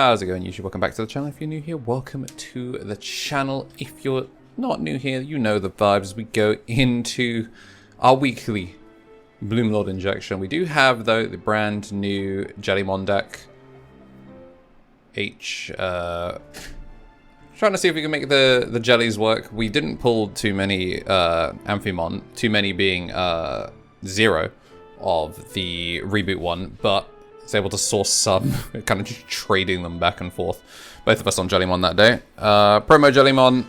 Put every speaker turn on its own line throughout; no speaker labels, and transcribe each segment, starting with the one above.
How's it going, YouTube? Welcome back to the channel. If you're new here, welcome to the channel. If you're not new here, you know the vibes. We go into our weekly Bloomlord injection. We do have, though, the brand new Jellymon deck. Trying to see if we can make the jellies work. We didn't pull too many Amphimon, too many being 0 of the reboot one, but was able to source some, kind of just trading them back and forth. Both of us on Jellymon that day. Promo Jellymon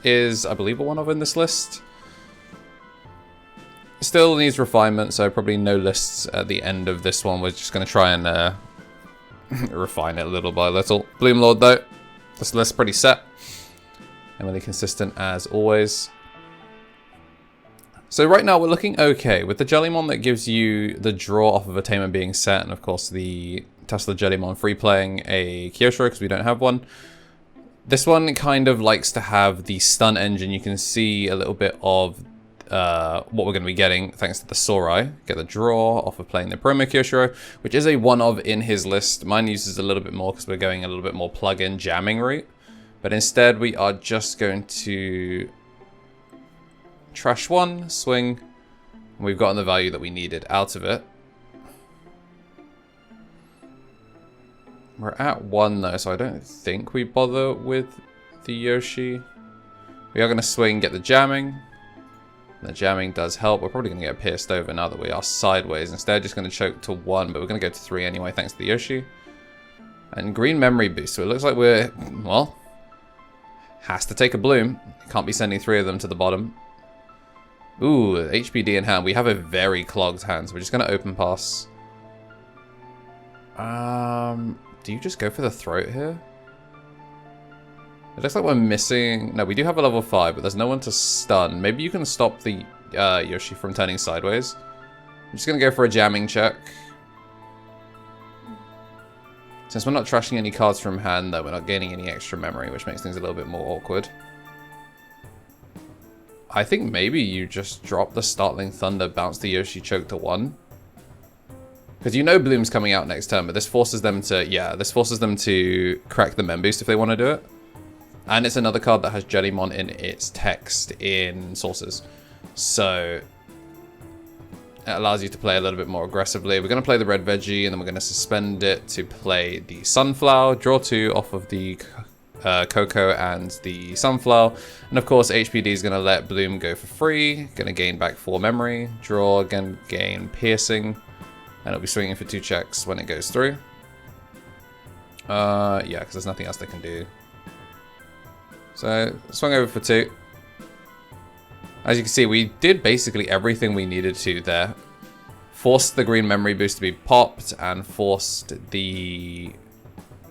is, I believe, a one of in this list. Still needs refinement, so probably no lists at the end of this one. We're just going to try and refine it little by little. Bloomlord, though, this list pretty set and really consistent as always. So right now we're looking okay with the Jellymon that gives you the draw off of a tamer being set, and of course the Tesla Jellymon free playing a Kyosho because we don't have one. This one kind of likes to have the stun engine. You can see a little bit of what we're going to be getting thanks to the Sorai. Get the draw off of playing the promo Kyosho, which is a one of in his list. Mine uses a little bit more because we're going a little bit more plug-in jamming route, but instead we are just going to trash one, swing, and we've gotten the value that we needed out of it. We're at 1 though, so I don't think we bother with the Yoshi. We are going to swing, get the jamming. The jamming does help. We're probably going to get pierced over now that we are sideways. Instead, just going to choke to 1, but we're going to go to 3 anyway, thanks to the Yoshi. And green memory boost, so it looks like we're, well, has to take a bloom. Can't be sending 3 of them to the bottom. Ooh, HPD in hand. We have a very clogged hand, so we're just going to open pass. Do you just go for the throat here? It looks like we're missing... No, we do have a level 5, but there's no one to stun. Maybe you can stop the Yoshi from turning sideways. I'm just going to go for a jamming check. Since we're not trashing any cards from hand, though, we're not gaining any extra memory, which makes things a little bit more awkward. I think maybe you just drop the Startling Thunder, bounce the Yoshi, choke to 1. Because you know Bloom's coming out next turn, but this forces them to, this forces them to crack the Mem Boost if they want to do it. And it's another card that has Jellymon in its text in sources. So it allows you to play a little bit more aggressively. We're going to play the red veggie, and then we're going to suspend it to play the sunflower, draw 2 off of the Cocoa and the sunflower, and of course HPD is going to let Bloom go for free, going to gain back 4 memory, draw again, gain piercing, and it'll be swinging for 2 checks when it goes through. Yeah, because there's nothing else they can do. So swung over for 2. As you can see, we did basically everything we needed to there. Forced the green memory boost to be popped and forced the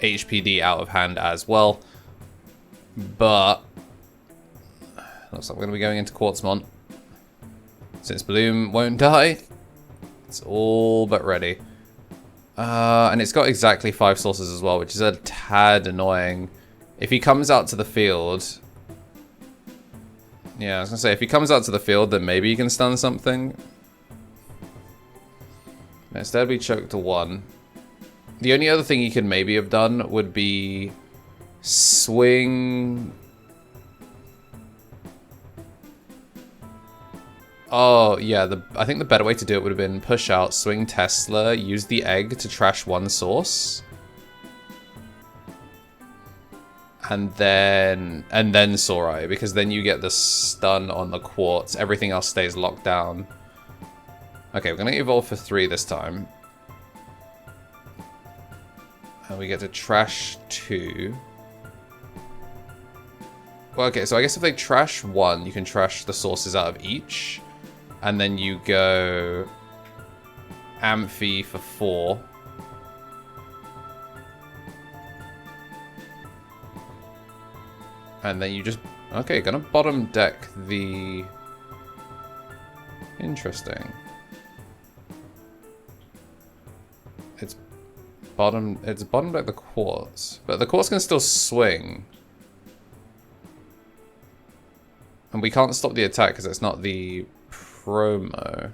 HPD out of hand as well. But looks like we're going to be going into Quartzmon. Since Bloom won't die, it's all but ready. And it's got exactly 5 sources as well, which is a tad annoying. If he comes out to the field... Yeah, I was going to say, if he comes out to the field, then maybe he can stun something. Instead, we choke to 1. The only other thing he could maybe have done would be swing... Oh, yeah, I think the better way to do it would have been push out, swing Tesla, use the egg to trash 1 source. And then Sorai, because then you get the stun on the Quartz. Everything else stays locked down. Okay, we're going to evolve for 3 this time. And we get to trash 2. Well, okay, so I guess if they trash 1, you can trash the sources out of each. And then you go Amphi for 4. And then you just... Okay, gonna bottom deck the... Interesting. It's bottom deck the Quartz. But the Quartz can still swing. And we can't stop the attack because it's not the promo.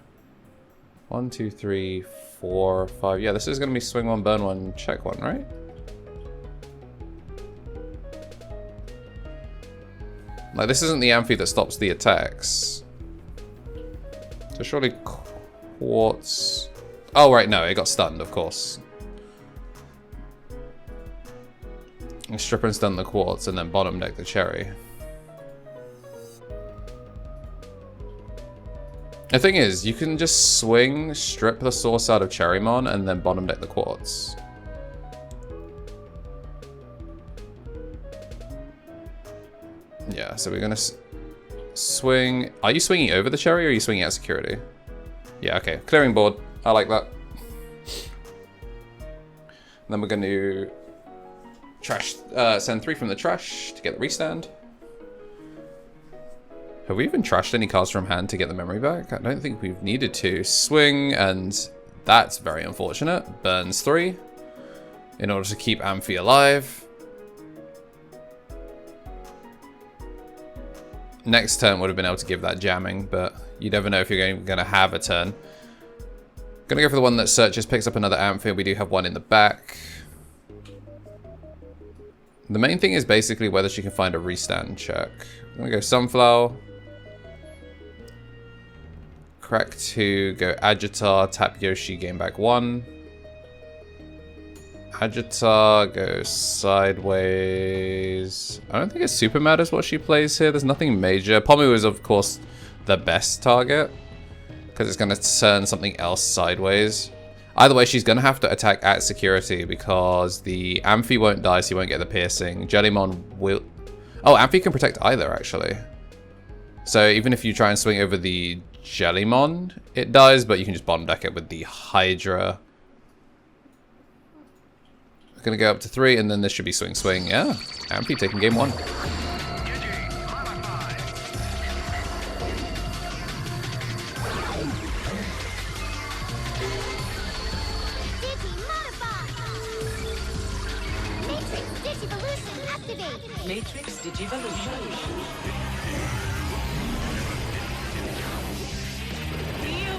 1, 2, 3, 4, 5. Yeah, this is going to be swing 1, burn 1, check 1, right? Like, this isn't the Amphi that stops the attacks. So surely Quartz... Oh, right, no, it got stunned, of course. Strip and stun the Quartz, and then bottom deck the Cherry. The thing is, you can just swing, strip the source out of Jellymon, and then bottom deck the Quartz. Yeah, so we're gonna swing. Are you swinging over the Cherry, or are you swinging at security? Yeah, okay. Clearing board. I like that. And then we're going to trash, send 3 from the trash to get the restand. Have we even trashed any cards from hand to get the memory back? I don't think we've needed to. Swing, and that's very unfortunate. Burns 3 in order to keep Amphi alive. Next turn would have been able to give that jamming, but you never know if you're going to have a turn. Gonna go for the one that searches, picks up another Amphi. We do have one in the back. The main thing is basically whether she can find a restand check. I'm gonna go Sunflower. Crack 2, go Agitar, tap Yoshi, gain back 1. Agitar, go sideways. I don't think it super matters what she plays here. There's nothing major. Pomu is, of course, the best target, because it's going to turn something else sideways. Either way, she's going to have to attack at security, because the Amphi won't die, so you won't get the piercing. Jellymon will... Oh, Amphi can protect either, actually. So even if you try and swing over the Jellymon, it dies, but you can just bottom deck it with the Hydra. Gonna go up to 3, and then this should be swing, swing. Yeah, Amphi taking game 1.
Matrix Digivolution.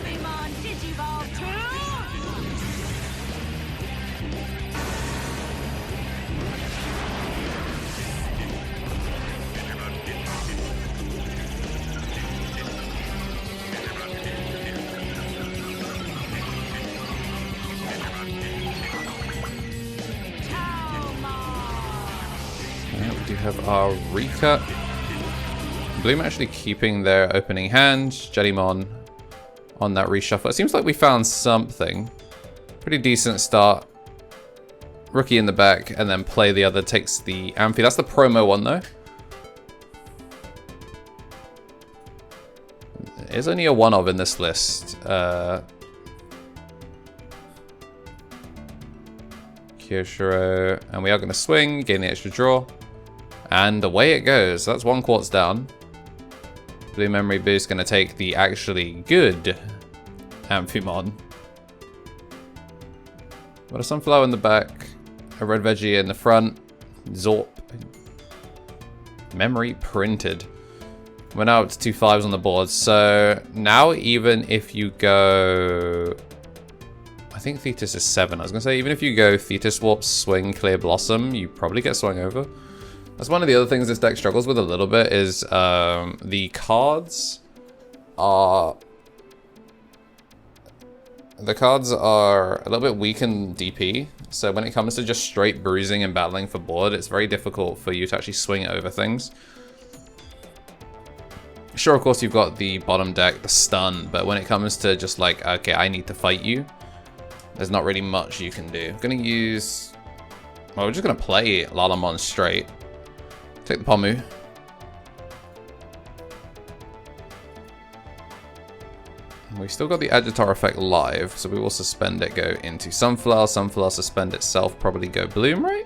Veemon Digivolve 2.
We do have our recut. Bloom actually keeping their opening hand. Jellymon on that reshuffle. It seems like we found something. Pretty decent start. Rookie in the back, and then play the other, takes the Amphi. That's the promo one, though. There's only a one of in this list. Kyoshiro. And we are going to swing, gain the extra draw. And away it goes. That's one Quartz down. Blue Memory Boost going to take the actually good Amphimon. Got a Sunflower in the back. A Red Veggie in the front. Zorp. Memory printed. We're now up to 2 5s on the board. So now even if you go... I think Thetis is 7. I was going to say, even if you go Thetis Warp, Swing, Clear Blossom, you probably get swung over. That's one of the other things this deck struggles with a little bit is the cards are... The cards are a little bit weak in DP. So when it comes to just straight bruising and battling for board, it's very difficult for you to actually swing over things. Sure, of course, you've got the bottom deck, the stun, but when it comes to just like, okay, I need to fight you, there's not really much you can do. I'm going to use... Well, we're just going to play Lalamon straight. Take the Pomu. We still got the Agitar effect live, so we will suspend it, go into Sunflower. Sunflower suspend itself, probably go Bloom, right?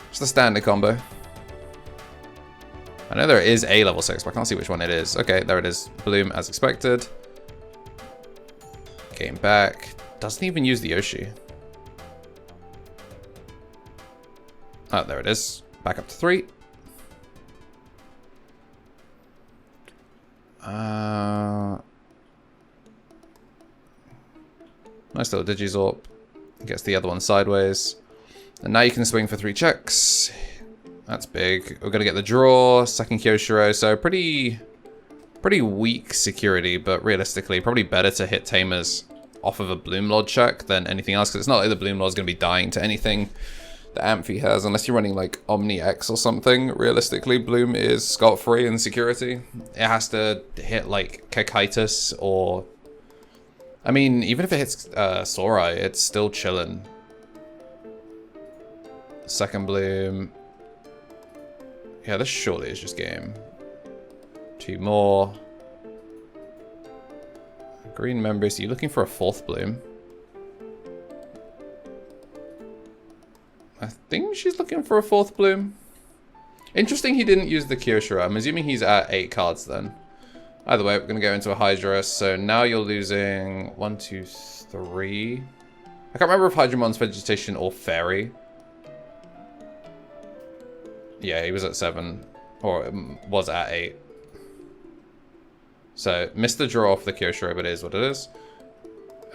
It's the standard combo. I know there is a level 6, but I can't see which one it is. Okay, there it is. Bloom as expected. Game back. Doesn't even use the Yoshi. Oh, there it is. Back up to 3. Nice little Digizorp. Gets the other one sideways. And now you can swing for 3 checks. That's big. We're going to get the draw, second Kyoshiro, so pretty weak security, but realistically, probably better to hit Tamers off of a Bloomlord check than anything else, because it's not like the Bloomlord's going to be dying to anything that Amphi has, unless you're running like Omni X or something. Realistically, Bloom is scot-free in security. It has to hit like Kakaitis or... I mean, even if it hits Sorai, it's still chillin'. Second Bloom. Yeah, this surely is just game. 2 more. Green members, are you looking for a 4th Bloom? I think she's looking for a 4th Bloom. Interesting he didn't use the Kyoshiro. I'm assuming he's at 8 cards then. Either way, we're going to go into a Hydra. So now you're losing 1, 2, 3. I can't remember if Hydramon's Vegetation or Fairy. Yeah, he was at 7. Or was at 8. So, missed the draw off the Kyoshiro, but it is what it is.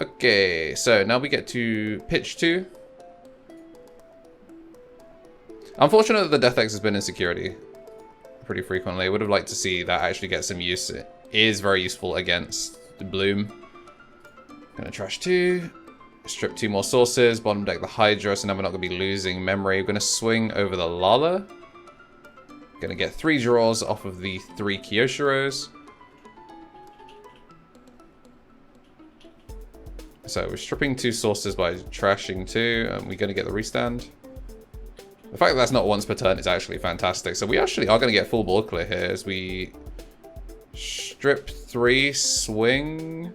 Okay, so now we get to pitch 2. Unfortunate that the Death X has been in security pretty frequently. I would have liked to see that actually get some use. It is very useful against the Bloom. Gonna trash 2. Strip 2 more sources. Bottom deck the Hydra, so now we're not gonna be losing memory. We're gonna swing over the Lala. Gonna get 3 draws off of the 3 Kyoshiros. So we're stripping 2 sources by trashing 2, and we're gonna get the restand. The fact that that's not once per turn is actually fantastic. So we actually are gonna get full board clear here as we strip 3, swing.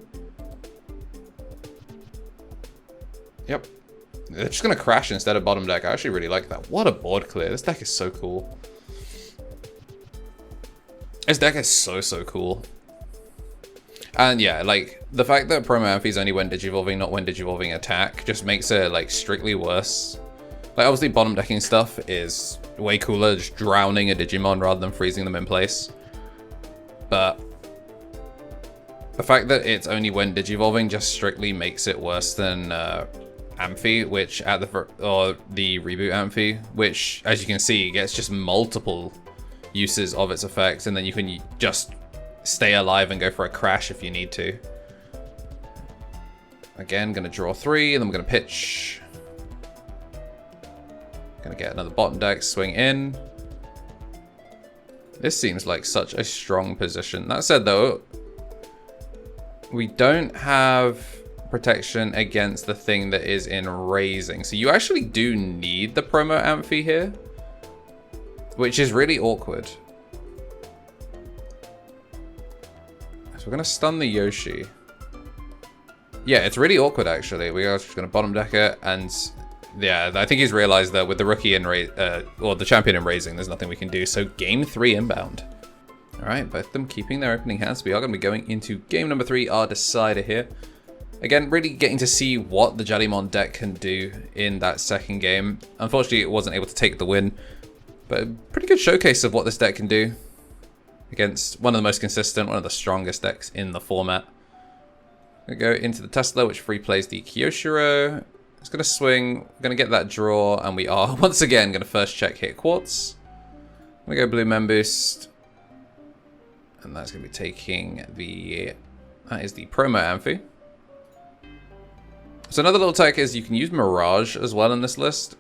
Yep. They're just gonna crash instead of bottom deck. I actually really like that. What a board clear. This deck is so cool. This deck is so cool. And yeah, like, the fact that Promo Amphi's only when Digivolving, not when Digivolving attack, just makes it, like, strictly worse. Like, obviously, bottom decking stuff is way cooler, just drowning a Digimon rather than freezing them in place. But the fact that it's only when Digivolving just strictly makes it worse than Amphi, which at the reboot Amphi, which, as you can see, gets just multiple uses of its effects, and then you can just stay alive and go for a crash if you need to. Again, gonna draw 3, and then we're gonna pitch. Gonna get another bottom deck, swing in. This seems like such a strong position. That said though, we don't have protection against the thing that is in raising. So you actually do need the promo Amphi here, which is really awkward. So we're gonna stun the Yoshi. Yeah, it's really awkward actually. We are just gonna bottom deck it, and yeah, I think he's realized that with the rookie in or the champion in raising, there's nothing we can do. So game 3 inbound. All right, both of them keeping their opening hands. We are gonna be going into game number 3, our decider here. Again, really getting to see what the Jellymon deck can do in that second game. Unfortunately, it wasn't able to take the win, but a pretty good showcase of what this deck can do against one of the most consistent, one of the strongest decks in the format. Gonna go into the Tesla, which free plays the Kyoshiro. It's gonna swing, we're gonna get that draw, and we are once again gonna first check hit Quartz. I'm gonna go Blue Men Boost, and that's gonna be taking the, that is the promo Amphi. So another little tech is you can use Mirage as well in this list.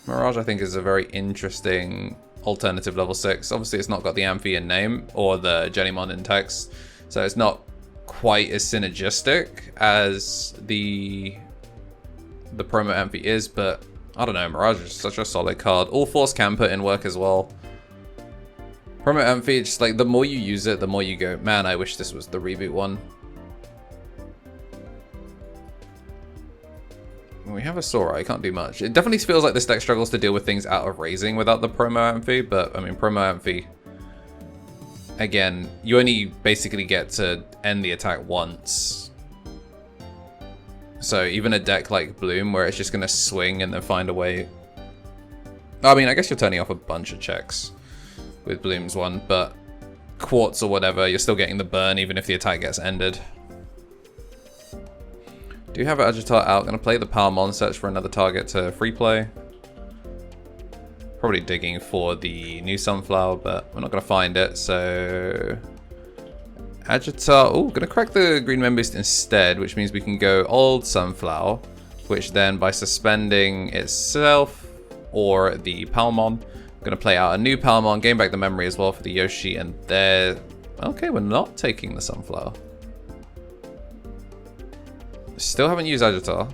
Mirage, I think, is a very interesting alternative level 6. Obviously, it's not got the Amphi in name or the Jellymon in text, so it's not quite as synergistic as the promo Amphi is, but I don't know, Mirage is such a solid card. All Force can put in work as well. Promo Amphi, just like the more you use it, the more you go, man, I wish this was the reboot one. We have a Sora, I can't do much. It definitely feels like this deck struggles to deal with things out of raising without the promo Amphi, but I mean, promo Amphi, again, you only basically get to end the attack once. So even a deck like Bloom, where it's just going to swing and then find a way. I mean, I guess you're turning off a bunch of checks with Bloom's one, but Quartz or whatever, you're still getting the burn even if the attack gets ended. Do have Agitar out. Gonna play the Palmon, search for another target to free play. Probably digging for the new Sunflower, but we're not gonna find it, so... Agitar, oh, gonna crack the green Member Boost instead, which means we can go old Sunflower, which then by suspending itself, or the Palmon, gonna play out a new Palmon, gain back the memory as well for the Yoshi, and there... Okay, we're not taking the Sunflower. Still haven't used Agitar.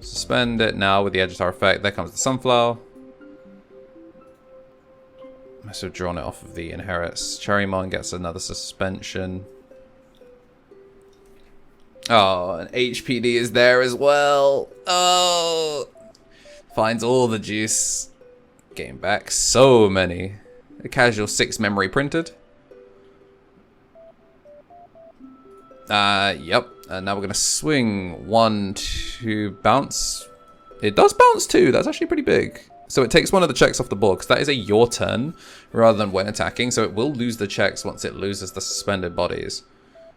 Suspend it now with the Agitar effect. There comes the Sunflower. Must have drawn it off of the inherits. Jellymon gets another suspension. Oh, and HPD is there as well. Oh! Finds all the juice. Gain back so many. A casual 6 memory printed. Yep. And now we're going to swing 1, 2, bounce. It does bounce too. That's actually pretty big. So it takes one of the checks off the board, because that is a your turn rather than when attacking. So it will lose the checks once it loses the suspended bodies.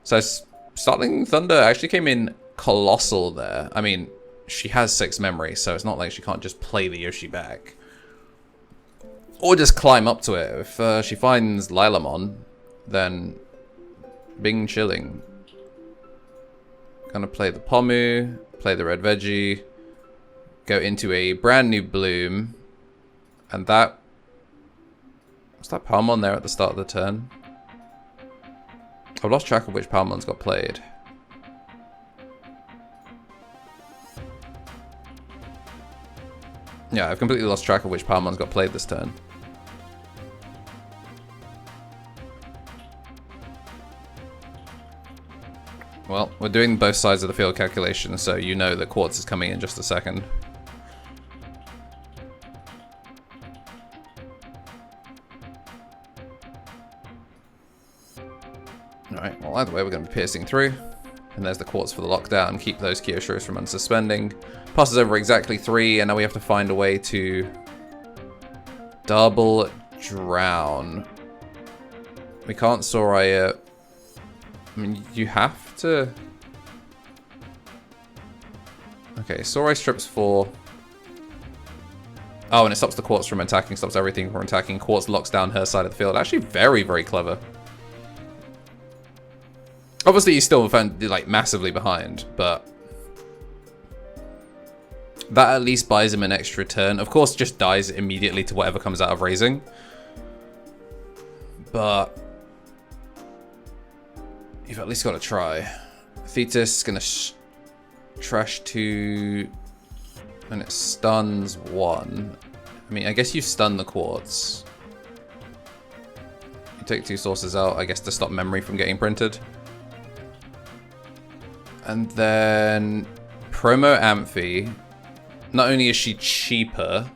So Startling Thunder actually came in colossal there. I mean, she has 6 memory, so it's not like she can't just play the Yoshi back. Or just climb up to it. If she finds Jellymon, then bing chilling. Gonna play the Pomu, play the Red Veggie, go into a brand new Bloom, and that... Was that Palmon there at the start of the turn? I've lost track of which Palmons got played. Yeah, I've completely lost track of which Palmons got played this turn. Well, we're doing both sides of the field calculation, so you know that Quartz is coming in just a second. Alright, well either way we're going to be piercing through. And there's the Quartz for the lockdown. Keep those Kyoshiros from unsuspending. Passes over exactly 3, and now we have to find a way to double drown. We can't Sorai it. I mean, you have to... Okay, Sorai strips 4. Oh, and it stops the Quartz from attacking, stops everything from attacking. Quartz locks down her side of the field. Actually, very, very clever. Obviously, he's still like massively behind, but that at least buys him an extra turn. Of course, just dies immediately to whatever comes out of raising. But you've at least got to try. Thetis is going to trash 2, and it stuns 1. I mean, I guess you stun the Quartz. You take 2 sources out, I guess, to stop memory from getting printed. And then promo Amphi. Not only is she cheaper,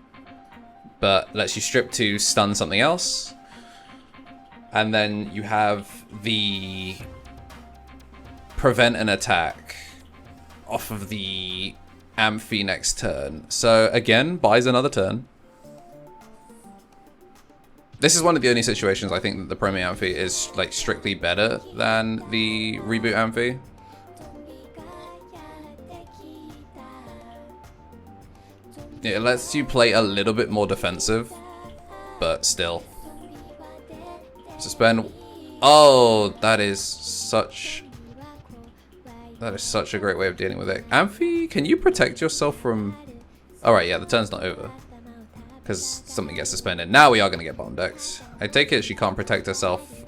but lets you strip to stun something else. And then you have the prevent an attack off of the Amphi next turn. So again, buys another turn. This is one of the only situations I think that the promo Amphi is like strictly better than the reboot Amphi. It lets you play a little bit more defensive, but still. Suspend. Oh, that is such a great way of dealing with it. Amphi, can you protect yourself from... Alright, yeah, the turn's not over. Because something gets suspended. Now we are going to get bomb decked. I take it she can't protect herself.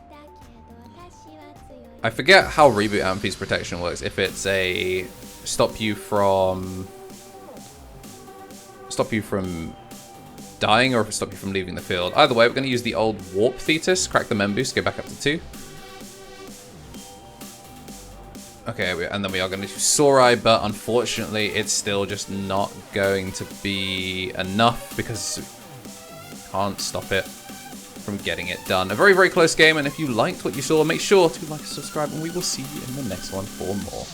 I forget how reboot Amphi's protection works. If it's a stop you from dying, or if it stop you from leaving the field. Either way, we're going to use the old Warp Thetis, crack the Mem boost, go back up to 2. Okay, and then we are going to do Sorai, but unfortunately, it's still just not going to be enough because we can't stop it from getting it done. A very, very close game, and if you liked what you saw, make sure to like and subscribe, and we will see you in the next one for more.